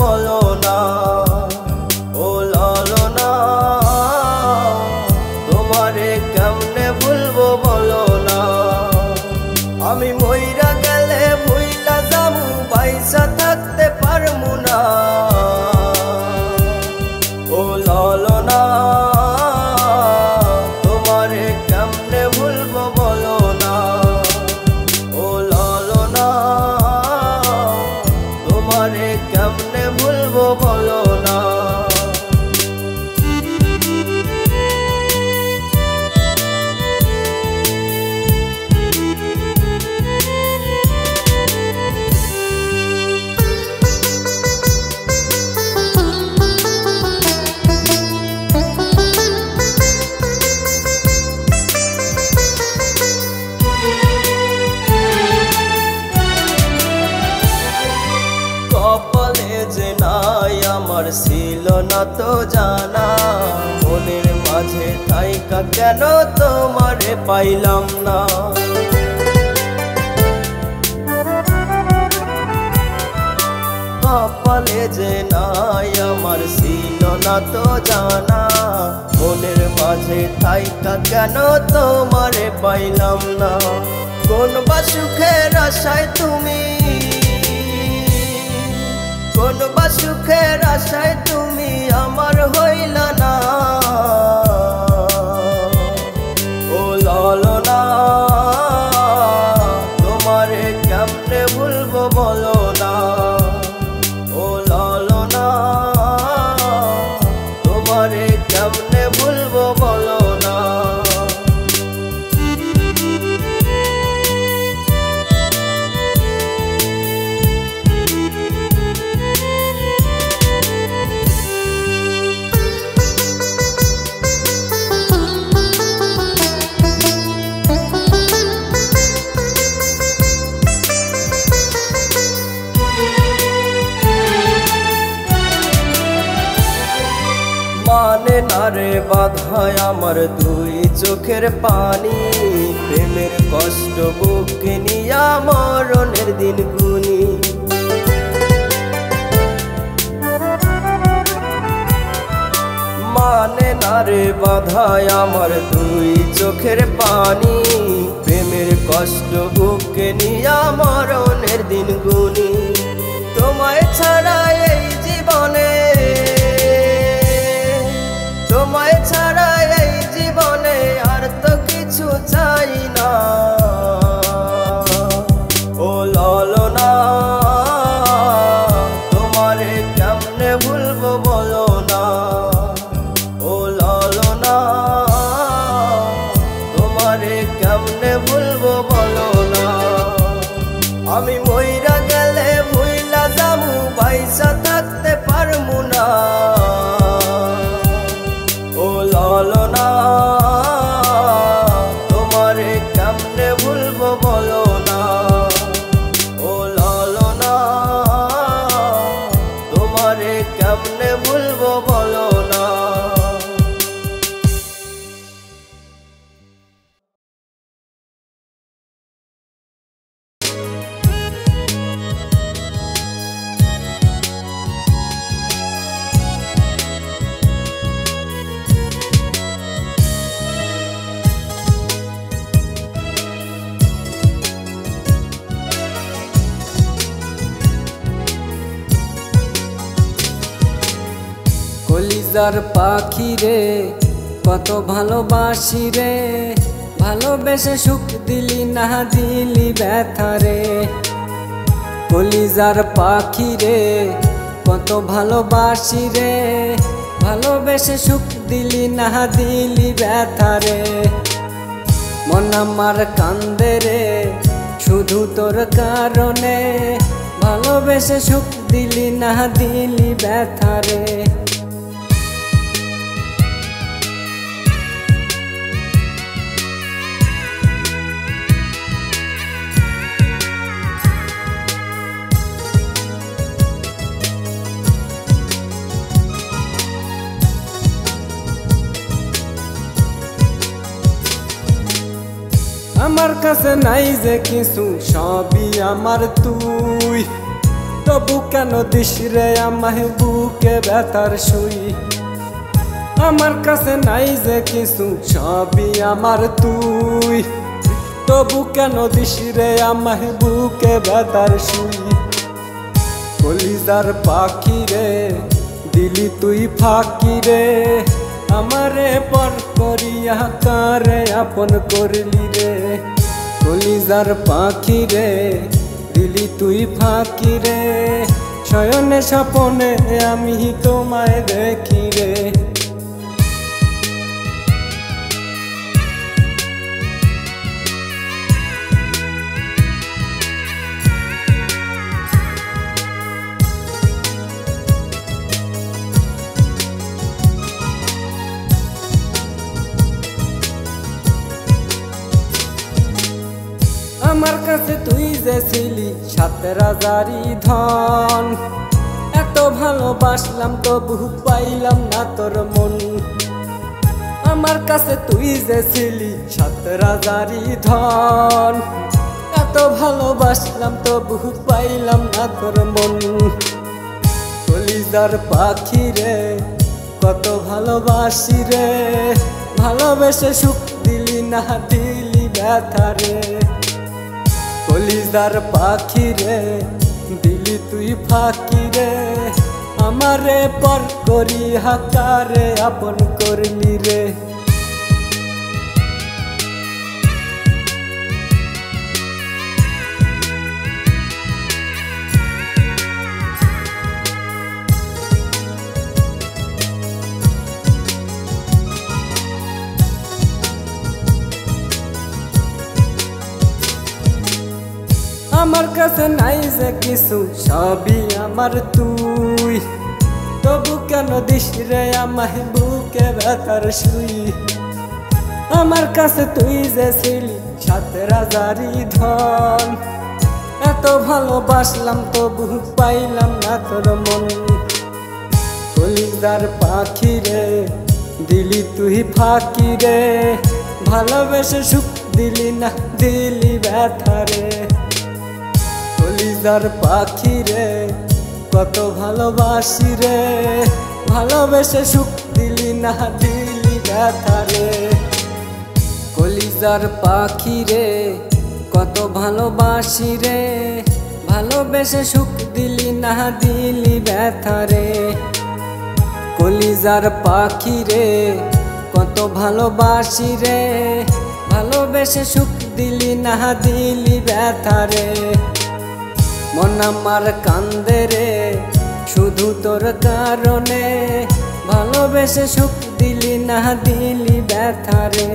বলো না ও লালনা, তোমারে কেমনে ভুলবো বলো না। আমি মইরা গেলে ভুইলা যাবো, পয়সা থাকতে পারমু না ও লালনা, তোমারে কেমনে ভুলবো বলো না ও লালনা, তোমারে কেমনে ভুলবো বলো না। কপালে যে নাই আমার ছিল না তো জানা, মনের মাঝে থাইকা কেন তোমারে পাইলাম না। কপালে যে নাই আমার ছিল না তো জানা, মনের মাঝে থাইকা কেন তোমারে পাইলাম না। কোন বা সুখের আশায় তুমি, কোন বা সুখের আশায় তুমি আমার হইলা না ও লালনা, তোমারে কেমনে ভুলবো বলো না ও লালনা, তোমারে কেমনে ভুলবো বলো না। মানে না রে বাধায় আমার দুই চোখের পানি, প্রেমের কষ্ট বুকে নিয়া মরণের দিন গুনি। মানে না রে বাধায় আমার দুই চোখের পানি, প্রেমের কষ্ট বুকে নিয়া মরণের দিন গুনি। তোমায় ছাড়া এই জীবনে, তোমায় ছাড়া এই জীবনে আর তো কিছু চাই না ও লালনা, তোমারে কেমনে ভুলবো বলো না ও লালনা, তোমারে কেমনে ভুলবো বলো না। আমি মইরা গেলে ভুইলা যাবো, পয়সা থাকতে পারমু না ও লালনা, তোমারে কেমনে ভুলবো বলো না ও লালনা, তোমারে কেমনে ভুলবো বলো না। কলিজার পাখি রে কত ভালোবাসি রে, ভালোবেসে সুখ দিলি না দিলি ব্যথা রে। কলিজার পাখি রে কত ভালোবাসি রে, ভালোবেসে সুখ দিলি না দিলি ব্যথা রে। মন আমার কান্দে রে শুধু তোর কারণে, ভালোবেসে সুখ দিলি না দিলি ব্যথা রে। আমার কাছে নাই যে কিছু, সবই আমার তুই, তবু তবু কেন দিস রে আমায় বুকে ব্যথার সুই। আমার কাছে নাই যে কিছু, সবই আমার তুই। তবু কেন দিস রে আমায় বুকে ব্যথার সুই। কলিজার পাখি রে দিলি তুই ফাঁকি রে, আমারে পর করিয়া কারে আপন করলি রে। কলিজার পাখি রে দিলি তুই ফাঁকি রে, শয়নে স্বপনে আমি তোমায় দেখি রে। আমার কাছে তুই যে ছিলি সাত রাজারি ধন, এত ভালোবাসলাম তবু পাইলাম না তোর মন। আমার কাছে তুই যে ছিলি সাত রাজারি ধন, এত ভালোবাসলাম তবু পাইলাম না তোর মন। কলিজার পাখি রে কত ভালোবাসি রে, ভালোবেসে সুখ দিলি না দিলি ব্যথা রে। কলিজার পাখি রে দিলি তুই ফাঁকি রে, আমারে পর করি হাকারে আপন করলি রে। আমার কাছে নাই যে কিছু, সবই আমার তুই। তবু কেন দিস রে আমায় বুকে ব্যথার সুই। আমার কাছে তুই যে ছিলি সাত রাজারি ধন, এত ভালোবাসলাম তবু পাইলাম না তোর মন। কলিজার পাখি রে দিলি তুই ফাঁকি রে, ভালোবেসে সুখ দিলি না দিলি ব্যথা রে। কলিজার পাখি রে কত ভালোবাসি রে, ভালোবেসে সুখ দিলি না দিলি ব্যথা রে। কলিজার পাখি রে কত ভালোবাসি রে, ভালোবেসে সুখ দিলি না দিলি ব্যথা রে। কলিজার পাখি রে কত ভালোবাসি রে, ভালোবেসে সুখ দিলি না দিলি ব্যথা রে। মন আমার কান্দে রে শুধু তোর কারণে, ভালোবেসে সুখ দিলি না দিলি ব্যথা রে।